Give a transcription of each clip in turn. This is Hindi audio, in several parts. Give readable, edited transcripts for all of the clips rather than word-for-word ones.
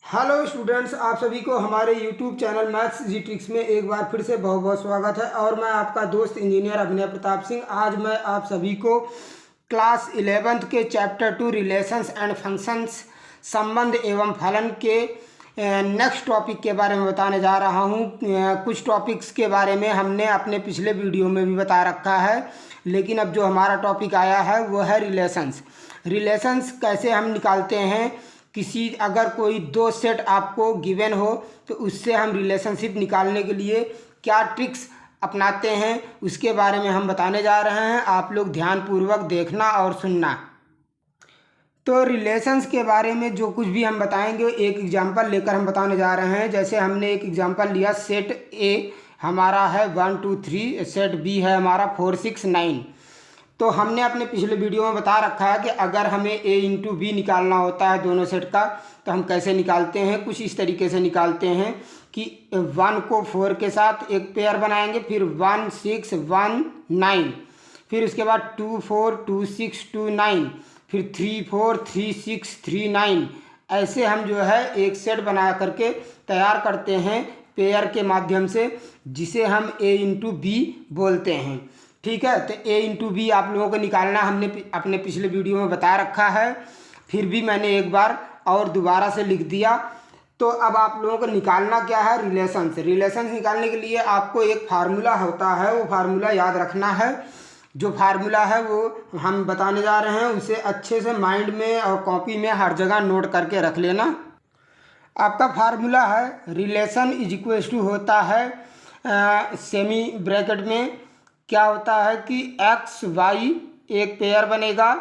हेलो स्टूडेंट्स, आप सभी को हमारे यूट्यूब चैनल मैथ्स जी ट्रिक्स में एक बार फिर से बहुत बहुत स्वागत है। और मैं आपका दोस्त इंजीनियर अभिनय प्रताप सिंह। आज मैं आप सभी को क्लास 11th के चैप्टर 2 रिलेशंस एंड फंक्शंस संबंध एवं फलन के नेक्स्ट टॉपिक के बारे में बताने जा रहा हूँ। कुछ टॉपिक्स के बारे में हमने अपने पिछले वीडियो में भी बता रखा है, लेकिन अब जो हमारा टॉपिक आया है वो है रिलेशंस। रिलेशंस कैसे हम निकालते हैं, अगर कोई दो सेट आपको गिवन हो तो उससे हम रिलेशनशिप निकालने के लिए क्या ट्रिक्स अपनाते हैं, उसके बारे में हम बताने जा रहे हैं। आप लोग ध्यानपूर्वक देखना और सुनना। तो रिलेशंस के बारे में जो कुछ भी हम बताएंगे एक एग्जांपल लेकर हम बताने जा रहे हैं। जैसे हमने एक एग्जांपल लिया, सेट ए हमारा है 1 2 3, सेट बी है हमारा 4 6 9। तो हमने अपने पिछले वीडियो में बता रखा है कि अगर हमें ए इंटू बी निकालना होता है दोनों सेट का, तो हम कैसे निकालते हैं। कुछ इस तरीके से निकालते हैं कि 1 को 4 के साथ एक पेयर बनाएंगे, फिर 1 6 1 9, फिर उसके बाद 2 4 2 6 2 9, फिर 3 4 3 6 3 9। ऐसे हम जो है एक सेट बना करके तैयार करते हैं पेयर के माध्यम से, जिसे हम ए इंटू बी बोलते हैं। ठीक है, तो ए इंटू बी आप लोगों को निकालना हमने अपने पिछले वीडियो में बता रखा है, फिर भी मैंने एक बार और दोबारा से लिख दिया। तो अब आप लोगों को निकालना क्या है, रिलेशंस। रिलेशंस निकालने के लिए आपको एक फार्मूला होता है, वो फार्मूला याद रखना है। जो फार्मूला है वो हम बताने जा रहे हैं, उसे अच्छे से माइंड में और कॉपी में हर जगह नोट करके रख लेना। आपका फार्मूला है, रिलेशन इज इक्वल टू होता है सेमी ब्रैकेट में क्या होता है कि एक्स वाई एक पेयर बनेगा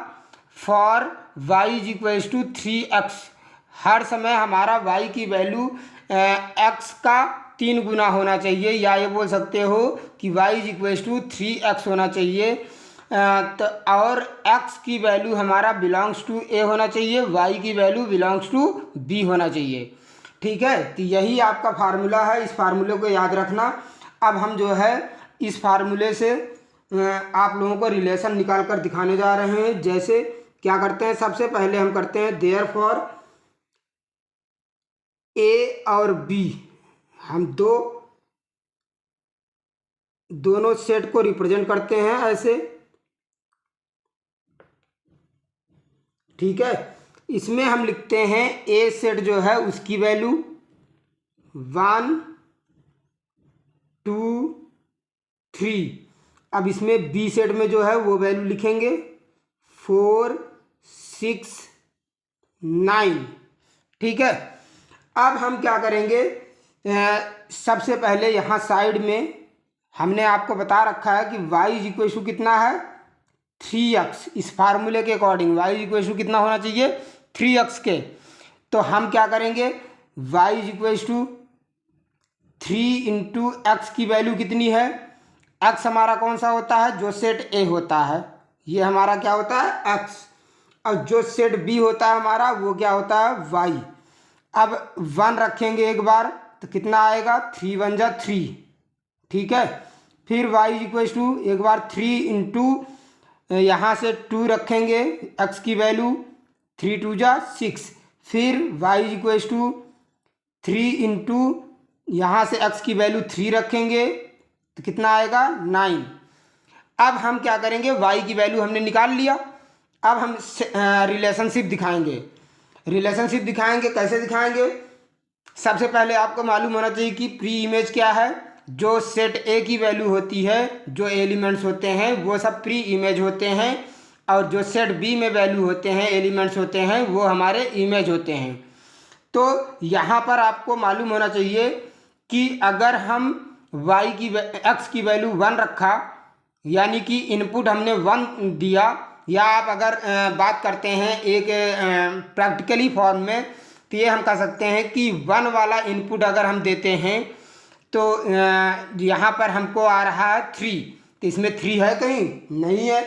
for y is equal to 3x। हर समय हमारा वाई की वैल्यू एक्स का 3 गुना होना चाहिए, या ये बोल सकते हो कि Y is equal to 3x होना चाहिए। तो और x की वैल्यू हमारा बिलोंग्स टू ए होना चाहिए, y की वैल्यू बिलोंग्स टू b होना चाहिए। ठीक है, तो यही आपका फार्मूला है, इस फार्मूले को याद रखना। अब हम जो है इस फार्मूले से आप लोगों को रिलेशन निकाल कर दिखाने जा रहे हैं। जैसे क्या करते हैं, सबसे पहले हम करते हैं देयरफॉर ए और बी, हम दोनों सेट को रिप्रेजेंट करते हैं ऐसे। ठीक है, इसमें हम लिखते हैं ए सेट जो है उसकी वैल्यू 1 2 3। अब इसमें बी सेट में जो है वो वैल्यू लिखेंगे 4 6 9। ठीक है, अब हम क्या करेंगे, सबसे पहले यहाँ साइड में हमने आपको बता रखा है कि y इज इक्वल टू कितना है 3x। इस फार्मूले के according y is equal to कितना होना चाहिए 3x के। तो हम क्या करेंगे, y is equal to 3 into x की वैल्यू कितनी है, x हमारा कौन सा होता है, जो सेट A होता है, ये हमारा क्या होता है x। और जो सेट B होता है हमारा वो क्या होता है y। अब 1 रखेंगे एक बार तो कितना आएगा 3 1 जा 3। ठीक है, फिर y इक्वल टू एक बार 3 इंटू यहाँ से 2 रखेंगे x की वैल्यू 3 2 जा 6। फिर y इक्वल टू 3 इंटू यहाँ से x की वैल्यू 3 रखेंगे तो कितना आएगा 9। अब हम क्या करेंगे, y की वैल्यू हमने निकाल लिया। अब हम रिलेशनशिप दिखाएंगे। रिलेशनशिप दिखाएंगे कैसे दिखाएंगे, सबसे पहले आपको मालूम होना चाहिए कि प्री इमेज क्या है। जो सेट ए की वैल्यू होती है, जो एलिमेंट्स होते हैं वो सब प्री इमेज होते हैं, और जो सेट बी में वैल्यू होते हैं एलिमेंट्स होते हैं वो हमारे इमेज होते हैं। तो यहाँ पर आपको मालूम होना चाहिए कि अगर हम x की वैल्यू 1 रखा, यानी कि इनपुट हमने 1 दिया, या आप अगर बात करते हैं एक प्रैक्टिकली फॉर्म में, तो ये हम कह सकते हैं कि 1 वाला इनपुट अगर हम देते हैं तो यहाँ पर हमको आ रहा है 3, तो इसमें 3 है कहीं नहीं है,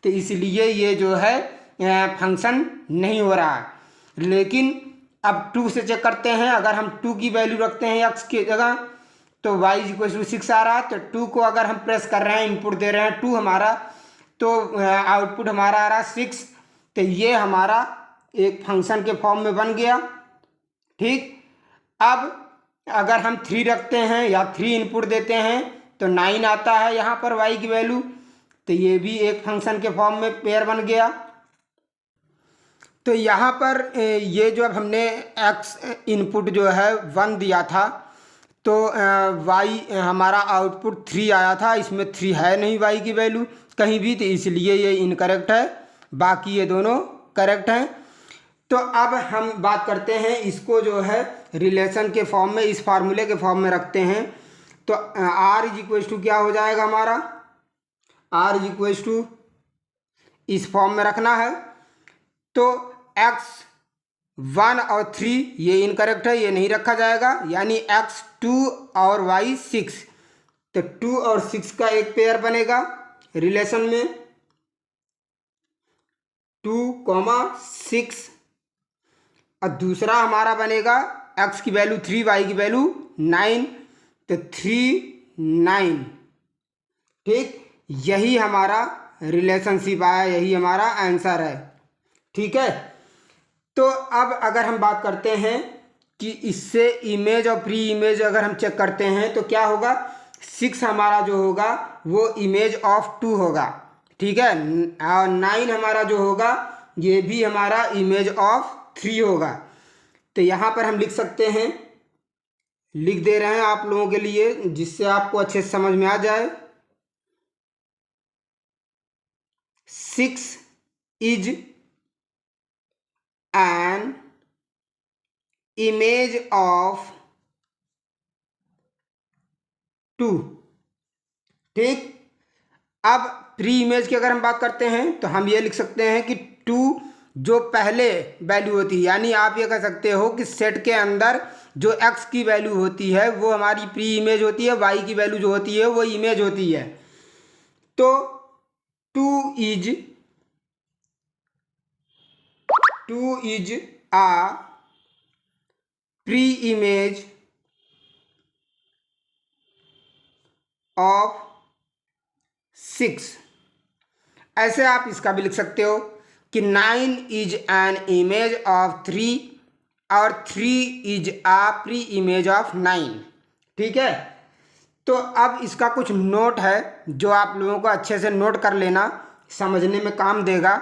तो इसलिए ये जो है फंक्शन नहीं हो रहा है। लेकिन अब 2 से चेक करते हैं, अगर हम 2 की वैल्यू रखते हैं x की जगह तो y इक्वल टू 6 आ रहा है। तो 2 को अगर हम प्रेस कर रहे हैं, इनपुट दे रहे हैं 2 हमारा, तो आउटपुट हमारा आ रहा है 6। तो ये हमारा एक फंक्शन के फॉर्म में बन गया। ठीक, अब अगर हम 3 रखते हैं या 3 इनपुट देते हैं तो 9 आता है यहाँ पर y की वैल्यू। तो ये भी एक फंक्शन के फॉर्म में पेयर बन गया। तो यहाँ पर ये जो अब हमने x इनपुट जो है 1 दिया था, तो y हमारा आउटपुट 3 आया था, इसमें 3 है नहीं y की वैल्यू कहीं भी, तो इसलिए ये इनकरेक्ट है, बाकी ये दोनों करेक्ट हैं। तो अब हम बात करते हैं इसको जो है रिलेशन के फॉर्म में, इस फार्मूले के फॉर्म में रखते हैं। तो r इज इक्वल टू क्या हो जाएगा हमारा, r इज इक्वल टू इस फॉर्म में रखना है। तो x 1 और 3 ये इनकरेक्ट है, ये नहीं रखा जाएगा, यानी x 2 और y 6। तो 2 और 6 का एक पेयर बनेगा रिलेशन में, 2, 6, और दूसरा हमारा बनेगा x की वैल्यू 3, y की वैल्यू 9, तो 3, 9। ठीक, यही हमारा रिलेशनशिप आया, यही हमारा आंसर है। ठीक है, तो अब अगर हम बात करते हैं कि इससे इमेज और प्री इमेज अगर हम चेक करते हैं तो क्या होगा, 6 हमारा जो होगा वो इमेज ऑफ 2 होगा। ठीक है, और 9 हमारा जो होगा ये भी हमारा इमेज ऑफ 3 होगा। तो यहाँ पर हम लिख सकते हैं, लिख दे रहे हैं आप लोगों के लिए जिससे आपको अच्छे से समझ में आ जाए। 6 इज एन इमेज ऑफ 2। ठीक, अब प्री इमेज की अगर हम बात करते हैं तो हम ये लिख सकते हैं कि 2 जो पहले वैल्यू होती है, यानी आप ये कह सकते हो कि सेट के अंदर जो x की वैल्यू होती है वो हमारी प्री इमेज होती है, y की वैल्यू जो होती है वो इमेज होती है। तो 2 is a pre image of 6। ऐसे आप इसका भी लिख सकते हो कि 9 इज एन इमेज ऑफ 3 और 3 is a preimage of 9। ठीक है, तो अब इसका कुछ नोट है जो आप लोगों को अच्छे से नोट कर लेना, समझने में काम देगा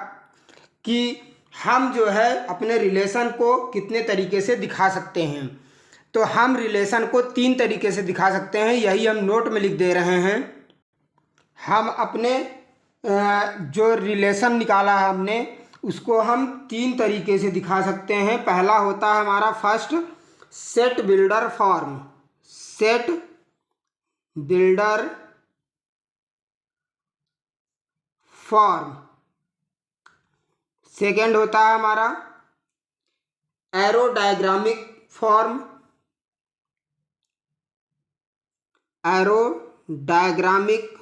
कि हम जो है अपने रिलेशन को कितने तरीके से दिखा सकते हैं। तो हम रिलेशन को 3 तरीके से दिखा सकते हैं, यही हम नोट में लिख दे रहे हैं। हम अपने जो रिलेशन निकाला है हमने उसको हम 3 तरीके से दिखा सकते हैं। पहला होता है हमारा first set builder form, set builder form. Second होता है हमारा arrow diagrammatic form, arrow diagrammatic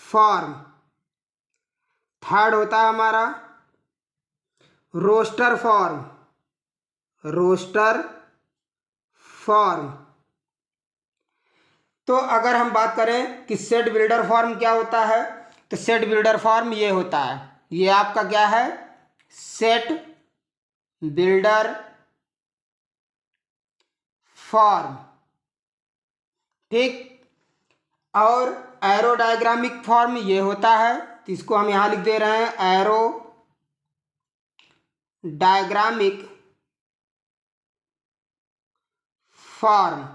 form. Third होता है हमारा रोस्टर फॉर्म, रोस्टर फॉर्म। तो अगर हम बात करें कि सेट बिल्डर फॉर्म क्या होता है, तो सेट बिल्डर फॉर्म ये होता है, ये आपका क्या है, सेट बिल्डर फॉर्म। ठीक, और एरो डायग्रामिक फॉर्म ये होता है, तो इसको हम यहाँ लिख दे रहे हैं एरो डायग्रामिक फॉर्म।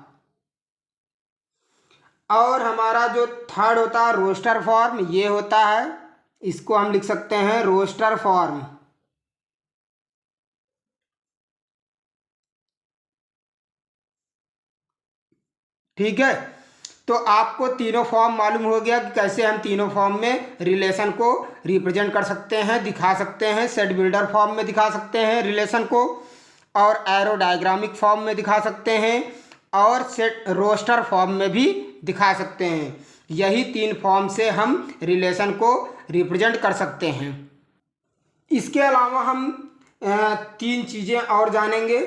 और हमारा जो थर्ड होता है रोस्टर फॉर्म, ये होता है, इसको हम लिख सकते हैं रोस्टर फॉर्म। ठीक है, तो आपको तीनों फॉर्म मालूम हो गया कि कैसे हम तीनों फॉर्म में रिलेशन को रिप्रेजेंट कर सकते हैं, दिखा सकते हैं। सेट बिल्डर फॉर्म में दिखा सकते हैं रिलेशन को, और एरो डायग्रामिक फॉर्म में दिखा सकते हैं, और सेट रोस्टर फॉर्म में भी दिखा सकते हैं। यही 3 फॉर्म से हम रिलेशन को रिप्रेजेंट कर सकते हैं। इसके अलावा हम 3 चीज़ें और जानेंगे,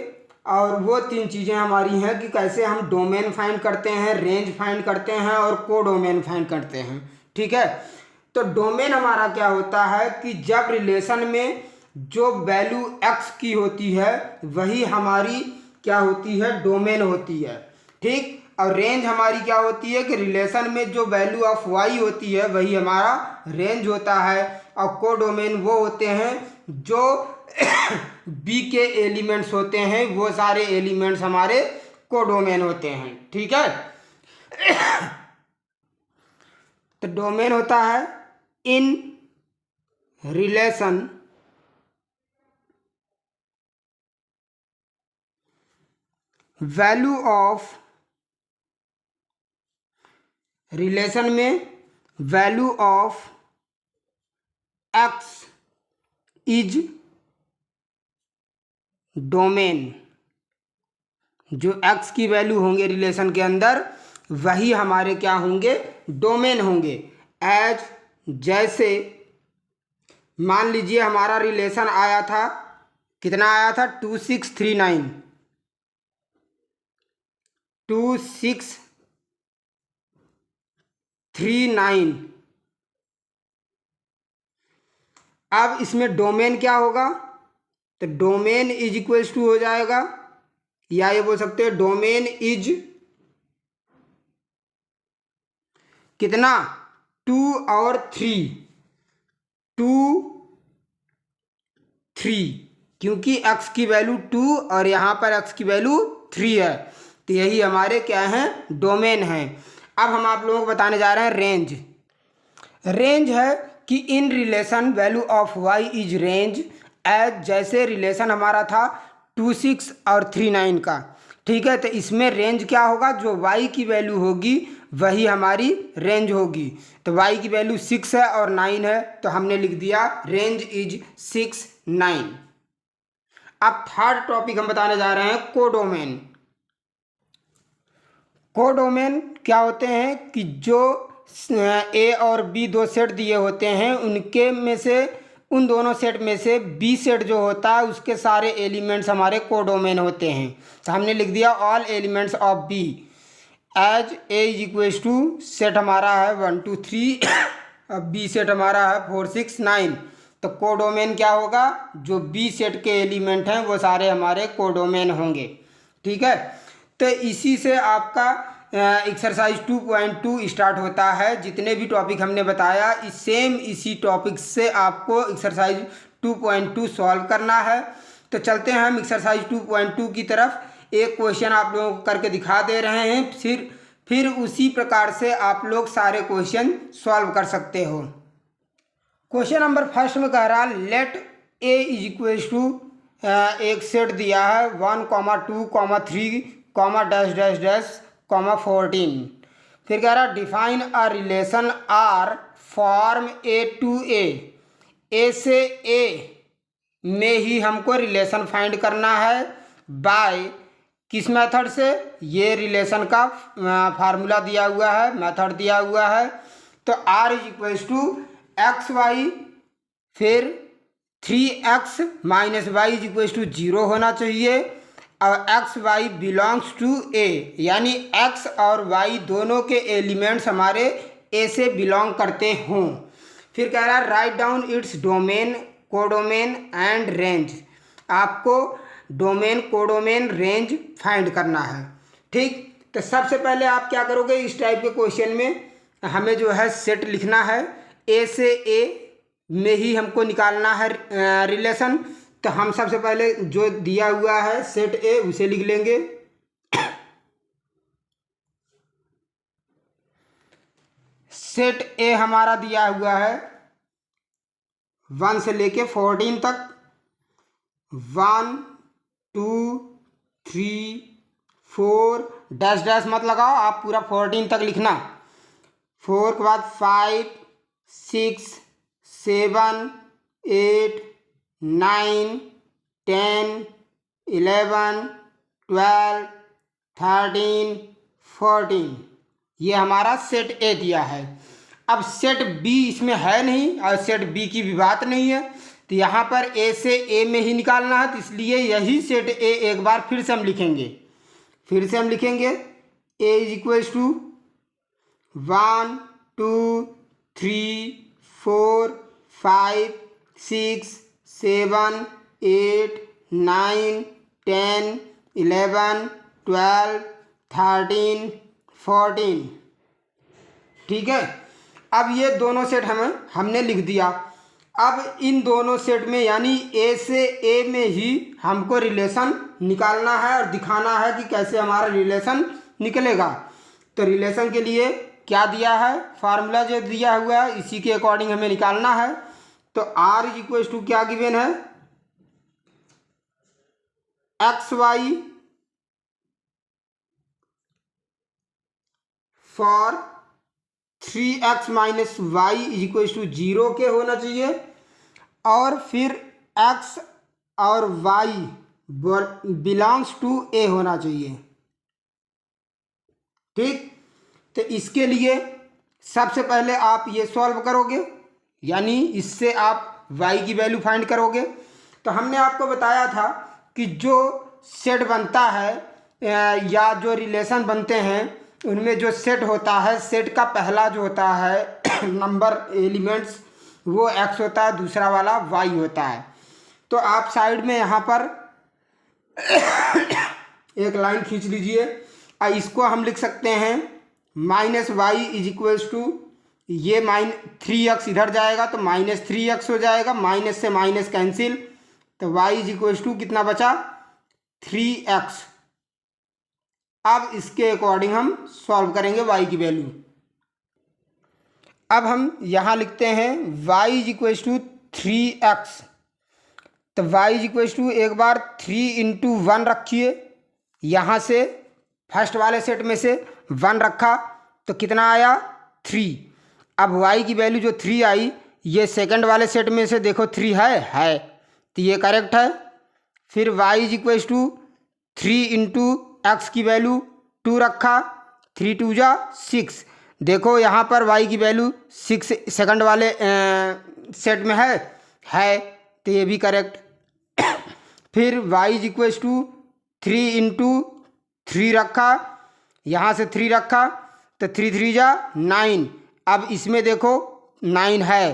और वो 3 चीज़ें हमारी हैं कि कैसे हम डोमेन फाइंड करते हैं, रेंज फाइंड करते हैं, और कोडोमेन फाइंड करते हैं। ठीक है, तो डोमेन हमारा क्या होता है कि जब रिलेशन में जो वैल्यू x की होती है वही हमारी क्या होती है, डोमेन होती है। ठीक, और रेंज हमारी क्या होती है कि रिलेशन में जो वैल्यू ऑफ y होती है वही हमारा रेंज होता है। और कोडोमेन वो होते हैं जो b के एलिमेंट्स होते हैं, वो सारे एलिमेंट्स हमारे कोडोमेन होते हैं। ठीक है, तो डोमेन होता है in relation value of, relation में value of x is domain. जो x की वैल्यू होंगे रिलेशन के अंदर वही हमारे क्या होंगे, डोमेन होंगे। एज, जैसे मान लीजिए हमारा रिलेशन आया था, कितना आया था, 2639 2639। अब इसमें डोमेन क्या होगा, तो डोमेन इज इक्वल्स टू हो जाएगा, या ये बोल सकते हैं डोमेन इज कितना, 2 और 3, 2 3, क्योंकि x की वैल्यू 2 और यहाँ पर x की वैल्यू 3 है, तो यही हमारे क्या हैं, डोमेन हैं। अब हम आप लोगों को बताने जा रहे हैं रेंज। रेंज है कि in relation value of y is range as, जैसे रिलेशन हमारा था 26 और 39 का। ठीक है, तो इसमें रेंज क्या होगा, जो y की वैल्यू होगी वही हमारी रेंज होगी। तो y की वैल्यू 6 है और 9 है, तो हमने लिख दिया रेंज इज 6 9। अब थर्ड टॉपिक हम बताने जा रहे हैं कोडोमेन। कोडोमेन क्या होते हैं कि जो ए और बी दो सेट दिए होते हैं, उनके में से, उन दोनों सेट में से बी सेट जो होता है उसके सारे एलिमेंट्स हमारे कोडोमेन होते हैं। तो हमने लिख दिया all elements of B as A is equals to, set हमारा है 1 2 3 अब बी सेट हमारा है 4 6 9। तो कोडोमेन क्या होगा, जो बी सेट के एलिमेंट हैं वो सारे हमारे कोडोमेन होंगे। ठीक है, तो इसी से आपका एक्सरसाइज 2.2 स्टार्ट होता है। जितने भी टॉपिक हमने बताया इसी टॉपिक से आपको एक्सरसाइज 2.2 सॉल्व करना है। तो चलते हैं हम एक्सरसाइज 2.2 की तरफ। एक क्वेश्चन आप लोगों को करके दिखा दे रहे हैं, फिर उसी प्रकार से आप लोग सारे क्वेश्चन सॉल्व कर सकते हो। क्वेश्चन नंबर फर्स्ट में कह रहा let A is equals to, एक सेट दिया है 1 2 3 डैश डैश डैश 14। फिर कह रहा define a relation R from A to A से ए में ही हमको रिलेशन फाइंड करना है बाय किस मेथड से, ये रिलेशन का फार्मूला दिया हुआ है, मेथड दिया हुआ है। तो R is equals to x y, फिर 3x minus y is equals to 0 होना चाहिए, और x y belongs to A, यानी x और y दोनों के एलिमेंट्स हमारे a से बिलोंग करते हों। फिर कह रहा है write down its domain, codomain and range. आपको डोमेन, कोडोमेन, रेंज फाइंड करना है। ठीक, तो सबसे पहले आप क्या करोगे, इस टाइप के क्वेश्चन में हमें जो है सेट लिखना है, ए से ए में ही हमको निकालना है रिलेशन। तो हम सबसे पहले जो दिया हुआ है सेट ए उसे लिख लेंगे। सेट ए हमारा दिया हुआ है 1 से लेके 14 तक, 1 2 3 4 डैश डैश मत लगाओ, आप पूरा 14 तक लिखना। 4 के बाद 5 6 7 8 9 10 11 12 13 14, ये हमारा सेट ए दिया है। अब सेट बी इसमें है नहीं और सेट बी की भी बात नहीं है, तो यहाँ पर ए से ए में ही निकालना है, तो इसलिए यही सेट ए एक बार फिर से हम लिखेंगे। ए इज इक्वल्स टू 1 2 3 4 5 6 7 8 9 10 11 12 13 14। ठीक है, अब ये दोनों सेट हमने लिख दिया। अब इन दोनों सेट में यानी ए से ए में ही हमको रिलेशन निकालना है और दिखाना है कि कैसे हमारा रिलेशन निकलेगा। तो रिलेशन के लिए क्या दिया है, फार्मूला जो दिया हुआ है इसी के अकॉर्डिंग हमें निकालना है। तो आर इज इक्वल टू क्या गिवन है, x y for 3x minus y is equal to 0 के होना चाहिए, और फिर x और y बिलोंग्स टू a होना चाहिए। ठीक, तो इसके लिए सबसे पहले आप ये सॉल्व करोगे, यानी इससे आप y की वैल्यू फाइंड करोगे। तो हमने आपको बताया था कि जो सेट बनता है या जो रिलेशन बनते हैं उनमें जो सेट होता है, सेट का पहला जो होता है नंबर एलिमेंट्स वो x होता है, दूसरा वाला y होता है। तो आप साइड में यहाँ पर एक लाइन खींच लीजिए, इसको हम लिख सकते हैं minus y is equals to, ये 3x इधर जाएगा तो माइनस 3x हो जाएगा, माइनस से माइनस कैंसिल, तो y इज इक्वल्स टू कितना बचा 3x। अब इसके अकॉर्डिंग हम सॉल्व करेंगे y की वैल्यू। अब हम यहाँ लिखते हैं y is equal to 3x, तो y इज इक्वल टू एक बार 3 इंटू 1 रखिए, यहाँ से फर्स्ट वाले सेट में से 1 रखा तो कितना आया 3। अब y की वैल्यू जो 3 आई, ये सेकंड वाले सेट में से देखो 3 है तो ये करेक्ट है। फिर y is equal to 3 into x की वैल्यू 2 रखा, 3 2 जा 6, देखो यहाँ पर y की वैल्यू 6 सेकंड वाले सेट में है तो ये भी करेक्ट। फिर y is equal to 3 into 3 रखा, यहाँ से 3 रखा तो 3 3 जा 9, अब इसमें देखो 9 है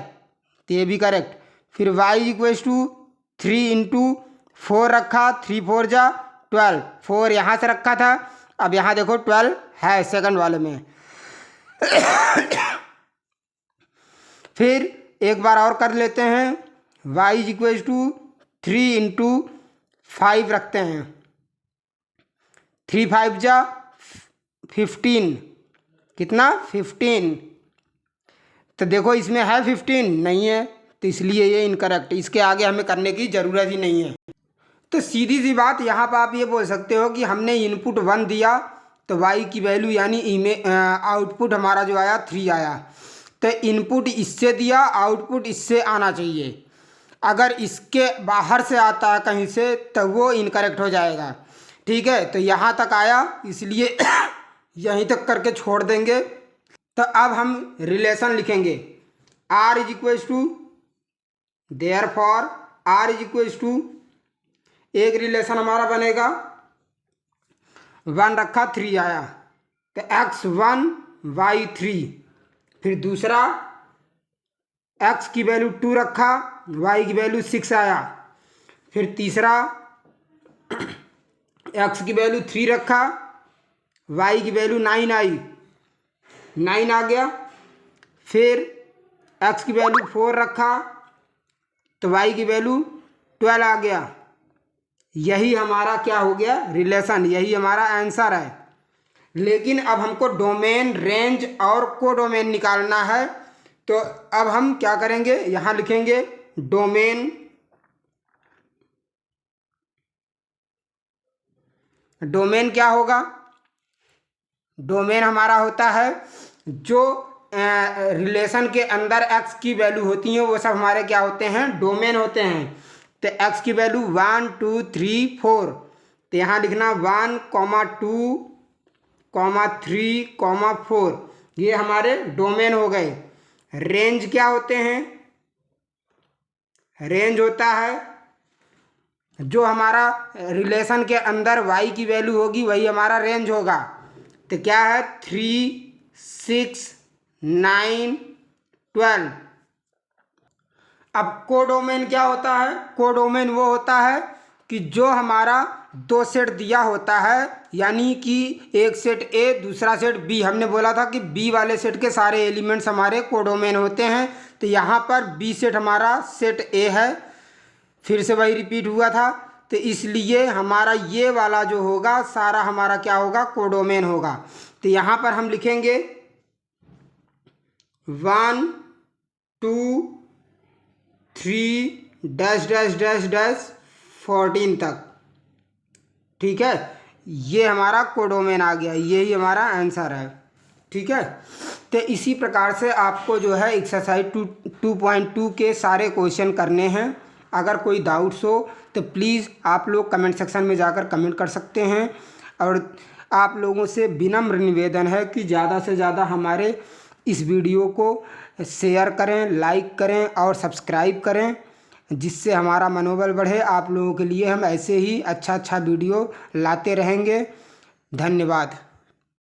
तो ये भी करेक्ट। फिर y is equal to 3 into 4 रखा, 3 4 जा 12, 4 यहाँ से रखा था, अब यहाँ देखो 12 है सेकंड वाले में। फिर एक बार और कर लेते हैं, y is equal to 3 into 5 रखते हैं, 3 5 जा 15, कितना 15, तो देखो इसमें है 15 नहीं है तो इसलिए ये इनकरेक्ट, इसके आगे हमें करने की ज़रूरत ही नहीं है। तो सीधी सी बात यहाँ पर आप ये बोल सकते हो कि हमने इनपुट 1 दिया तो y की वैल्यू यानी आउटपुट हमारा जो आया 3 आया, तो इनपुट इससे दिया, आउटपुट इससे आना चाहिए। अगर इसके बाहर से आता है कहीं से तो वो इनकरेक्ट हो जाएगा। ठीक है, तो यहाँ तक आया इसलिए यहीं तक करके छोड़ देंगे। तो अब हम रिलेशन लिखेंगे, r is equal to, therefore r is equal to, एक रिलेशन हमारा बनेगा 1 रखा 3 आया तो x1 y3, फिर दूसरा x की वैल्यू 2 रखा, y की वैल्यू 6 आया, फिर तीसरा x की वैल्यू 3 रखा, y की वैल्यू 9 आई, 9 आ गया, फिर x की वैल्यू 4 रखा तो y की वैल्यू 12 आ गया। यही हमारा क्या हो गया रिलेशन, यही हमारा आंसर है। लेकिन अब हमको डोमेन, रेंज और कोडोमेन निकालना है। तो अब हम क्या करेंगे, यहाँ लिखेंगे डोमेन, डोमेन क्या होगा, डोमेन हमारा होता है जो रिलेशन के अंदर x की वैल्यू होती है वो सब हमारे क्या होते हैं, डोमेन होते हैं। तो x की वैल्यू 1 2 3 4, तो यहाँ लिखना 1 2 3 4, ये हमारे डोमेन हो गए। रेंज क्या होते हैं, रेंज होता है जो हमारा रिलेशन के अंदर y की वैल्यू होगी वही हमारा रेंज होगा। तो क्या है 3 6 9 12। अब कोडोमेन क्या होता है? कोडोमेन वो होता है कि जो हमारा दो सेट दिया होता है, यानी कि एक सेट ए दूसरा सेट बी। हमने बोला था कि बी वाले सेट के सारे एलिमेंट्स हमारे कोडोमेन होते हैं। तो यहाँ पर बी सेट हमारा सेट ए है, फिर से वही रिपीट हुआ था, तो इसलिए हमारा ये वाला जो होगा सारा हमारा क्या होगा? कोडोमेन होगा। तो यहाँ पर हम लिखेंगे 1 2 3 डैश डैश डैश डैश 14 तक। ठीक है, ये हमारा कोडोमेन आ गया, यही हमारा आंसर है। ठीक है, तो इसी प्रकार से आपको जो है एक्सरसाइज 2.2 के सारे क्वेश्चन करने हैं। अगर कोई डाउट्स हो तो प्लीज़ आप लोग कमेंट सेक्शन में जाकर कमेंट कर सकते हैं। और आप लोगों से विनम्र निवेदन है कि ज़्यादा से ज़्यादा हमारे इस वीडियो को शेयर करें, लाइक करें और सब्सक्राइब करें, जिससे हमारा मनोबल बढ़े। आप लोगों के लिए हम ऐसे ही अच्छा वीडियो लाते रहेंगे। धन्यवाद।